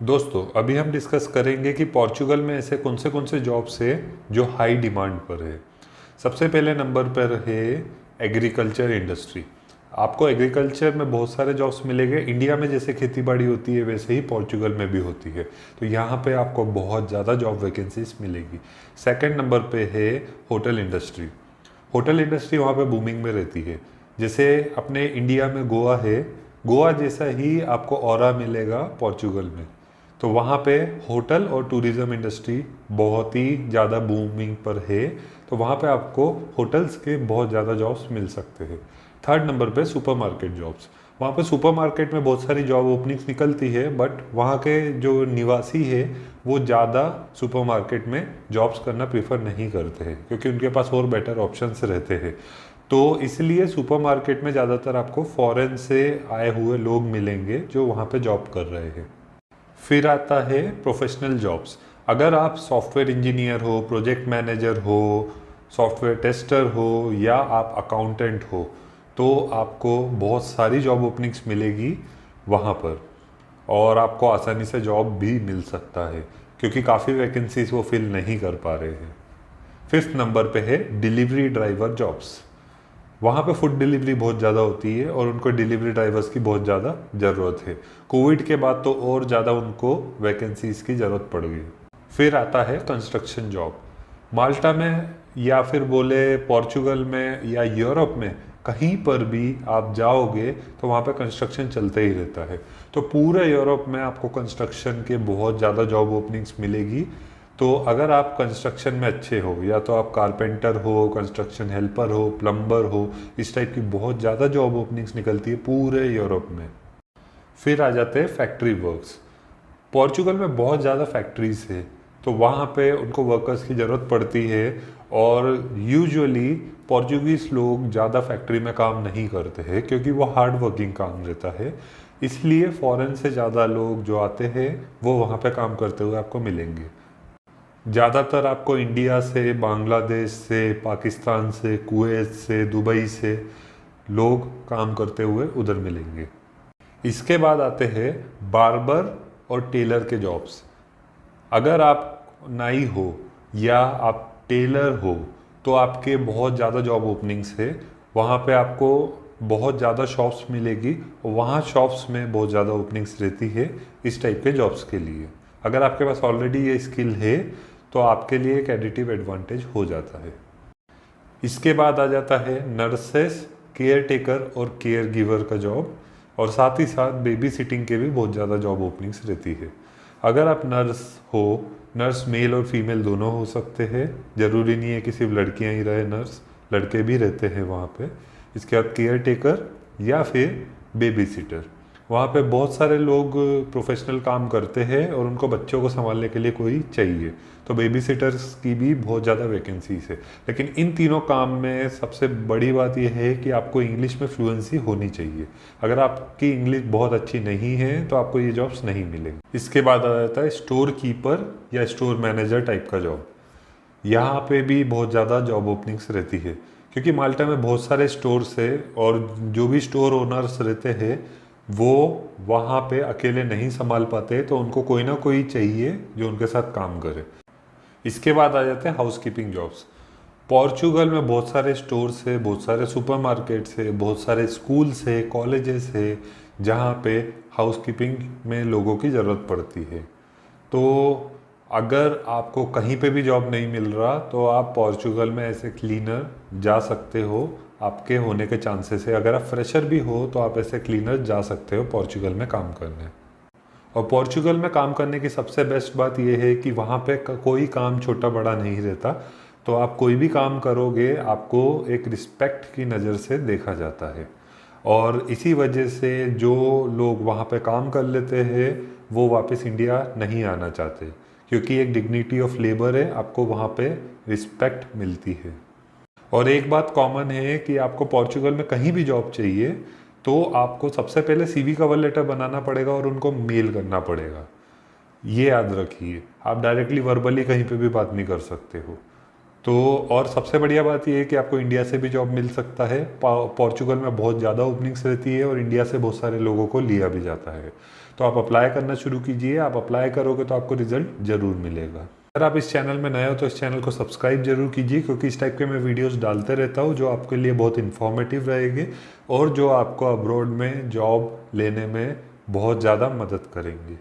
दोस्तों अभी हम डिस्कस करेंगे कि पोर्चुगल में ऐसे कौन से जॉब्स है जो हाई डिमांड पर है। सबसे पहले नंबर पर है एग्रीकल्चर इंडस्ट्री। आपको एग्रीकल्चर में बहुत सारे जॉब्स मिलेंगे। इंडिया में जैसे खेती बाड़ी होती है वैसे ही पोर्चुगल में भी होती है, तो यहाँ पे आपको बहुत ज़्यादा जॉब वैकेंसीज मिलेगी। सेकंड नंबर पे है होटल इंडस्ट्री। होटल इंडस्ट्री वहाँ पे बूमिंग में रहती है। जैसे अपने इंडिया में गोवा है, गोवा जैसा ही आपको ऑरा मिलेगा पोर्चुगल में। तो वहाँ पे होटल और टूरिज़्म इंडस्ट्री बहुत ही ज़्यादा बूमिंग पर है, तो वहाँ पे आपको होटल्स के बहुत ज़्यादा जॉब्स मिल सकते हैं। थर्ड नंबर पे सुपरमार्केट जॉब्स। वहाँ पे सुपरमार्केट में बहुत सारी जॉब ओपनिंग्स निकलती है, बट वहाँ के जो निवासी है वो ज़्यादा सुपरमार्केट में जॉब्स करना प्रीफर नहीं करते हैं, क्योंकि उनके पास और बेटर ऑप्शंस रहते हैं। तो इसलिए सुपरमार्केट में ज़्यादातर आपको फॉरेन से आए हुए लोग मिलेंगे जो वहाँ पे जॉब कर रहे हैं। फिर आता है प्रोफेशनल जॉब्स। अगर आप सॉफ्टवेयर इंजीनियर हो, प्रोजेक्ट मैनेजर हो, सॉफ्टवेयर टेस्टर हो या आप अकाउंटेंट हो, तो आपको बहुत सारी जॉब ओपनिंग्स मिलेगी वहाँ पर, और आपको आसानी से जॉब भी मिल सकता है क्योंकि काफ़ी वैकेंसीज वो फिल नहीं कर पा रहे हैं। फिफ्थ नंबर पे है डिलीवरी ड्राइवर जॉब्स। वहाँ पे फूड डिलीवरी बहुत ज़्यादा होती है और उनको डिलीवरी ड्राइवर्स की बहुत ज़्यादा ज़रूरत है। कोविड के बाद तो और ज़्यादा उनको वैकेंसीज की ज़रूरत पड़ गई। फिर आता है कंस्ट्रक्शन जॉब। माल्टा में या फिर बोले पोर्चुगल में या यूरोप में कहीं पर भी आप जाओगे तो वहाँ पे कंस्ट्रक्शन चलते ही रहता है। तो पूरे यूरोप में आपको कंस्ट्रक्शन के बहुत ज़्यादा जॉब ओपनिंग्स मिलेगी। तो अगर आप कंस्ट्रक्शन में अच्छे हो, या तो आप कारपेंटर हो, कंस्ट्रक्शन हेल्पर हो, प्लम्बर हो, इस टाइप की बहुत ज़्यादा जॉब ओपनिंग्स निकलती है पूरे यूरोप में। फिर आ जाते हैं फैक्ट्री वर्क्स। पोर्चुगल में बहुत ज़्यादा फैक्ट्रीज है, तो वहाँ पे उनको वर्कर्स की ज़रूरत पड़ती है। और यूजुअली पोर्चुगीज़ लोग ज़्यादा फैक्ट्री में काम नहीं करते हैं क्योंकि वो हार्ड वर्किंग काम रहता है। इसलिए फॉरेन से ज़्यादा लोग जो आते हैं वो वहाँ पे काम करते हुए आपको मिलेंगे। ज़्यादातर आपको इंडिया से, बांग्लादेश से, पाकिस्तान से, कुवैत से, दुबई से लोग काम करते हुए उधर मिलेंगे। इसके बाद आते हैं बार्बर और टेलर के जॉब्स। अगर आप नाई हो या आप टेलर हो तो आपके बहुत ज़्यादा जॉब ओपनिंग्स है। वहाँ पे आपको बहुत ज़्यादा शॉप्स मिलेगी और वहाँ शॉप्स में बहुत ज़्यादा ओपनिंग्स रहती है इस टाइप के जॉब्स के लिए। अगर आपके पास ऑलरेडी ये स्किल है तो आपके लिए एक एडिटिव एडवांटेज हो जाता है। इसके बाद आ जाता है नर्सेस, केयर टेकर और केयर गिवर का जॉब, और साथ ही साथ बेबी सिटिंग के भी बहुत ज़्यादा जॉब ओपनिंग्स रहती है। अगर आप नर्स हो, नर्स मेल और फीमेल दोनों हो सकते हैं, ज़रूरी नहीं है कि सिर्फ लड़कियां ही रहे नर्स, लड़के भी रहते हैं वहाँ पे। इसके बाद केयर टेकर या फिर बेबी सिटर। वहाँ पे बहुत सारे लोग प्रोफेशनल काम करते हैं और उनको बच्चों को संभालने के लिए कोई चाहिए, तो बेबी सिटर्स की भी बहुत ज़्यादा वैकेंसीज है। लेकिन इन तीनों काम में सबसे बड़ी बात यह है कि आपको इंग्लिश में फ्लुएंसी होनी चाहिए। अगर आपकी इंग्लिश बहुत अच्छी नहीं है तो आपको ये जॉब्स नहीं मिलेंगी। इसके बाद आ जाता है स्टोर कीपर या स्टोर मैनेजर टाइप का जॉब। यहाँ पे भी बहुत ज़्यादा जॉब ओपनिंग्स रहती है क्योंकि माल्टा में बहुत सारे स्टोर्स है और जो भी स्टोर ओनर्स रहते हैं वो वहाँ पे अकेले नहीं संभाल पाते, तो उनको कोई ना कोई चाहिए जो उनके साथ काम करे। इसके बाद आ जाते हैं हाउसकीपिंग जॉब्स। पोर्चुगल में बहुत सारे स्टोर्स है, बहुत सारे सुपरमार्केट्स है, बहुत सारे स्कूल्स है, कॉलेजेस है, जहाँ पे हाउसकीपिंग में लोगों की ज़रूरत पड़ती है। तो अगर आपको कहीं पे भी जॉब नहीं मिल रहा तो आप पोर्चुगल में ऐसे क्लीनर जा सकते हो, आपके होने के चांसेस है। अगर आप फ्रेशर भी हो तो आप ऐसे क्लीनर जा सकते हो पोर्चुगल में काम करने। और पोर्चुगल में काम करने की सबसे बेस्ट बात यह है कि वहाँ पे कोई काम छोटा बड़ा नहीं रहता, तो आप कोई भी काम करोगे आपको एक रिस्पेक्ट की नज़र से देखा जाता है। और इसी वजह से जो लोग वहाँ पे काम कर लेते हैं वो वापस इंडिया नहीं आना चाहते, क्योंकि एक डिग्निटी ऑफ लेबर है, आपको वहाँ पे रिस्पेक्ट मिलती है। और एक बात कॉमन है कि आपको पोर्चुगल में कहीं भी जॉब चाहिए तो आपको सबसे पहले सीवी कवर लेटर बनाना पड़ेगा और उनको मेल करना पड़ेगा। ये याद रखिए, आप डायरेक्टली वर्बली कहीं पे भी बात नहीं कर सकते हो। तो और सबसे बढ़िया बात यह है कि आपको इंडिया से भी जॉब मिल सकता है। पोर्चुगल में बहुत ज़्यादा ओपनिंग्स रहती है और इंडिया से बहुत सारे लोगों को लिया भी जाता है। तो आप अप्लाई करना शुरू कीजिए। आप अप्लाई करोगे तो आपको रिजल्ट ज़रूर मिलेगा। अगर आप इस चैनल में नए हो तो इस चैनल को सब्सक्राइब जरूर कीजिए, क्योंकि इस टाइप के मैं वीडियोस डालते रहता हूँ जो आपके लिए बहुत इन्फॉर्मेटिव रहेंगे और जो आपको अब्रॉड में जॉब लेने में बहुत ज़्यादा मदद करेंगे।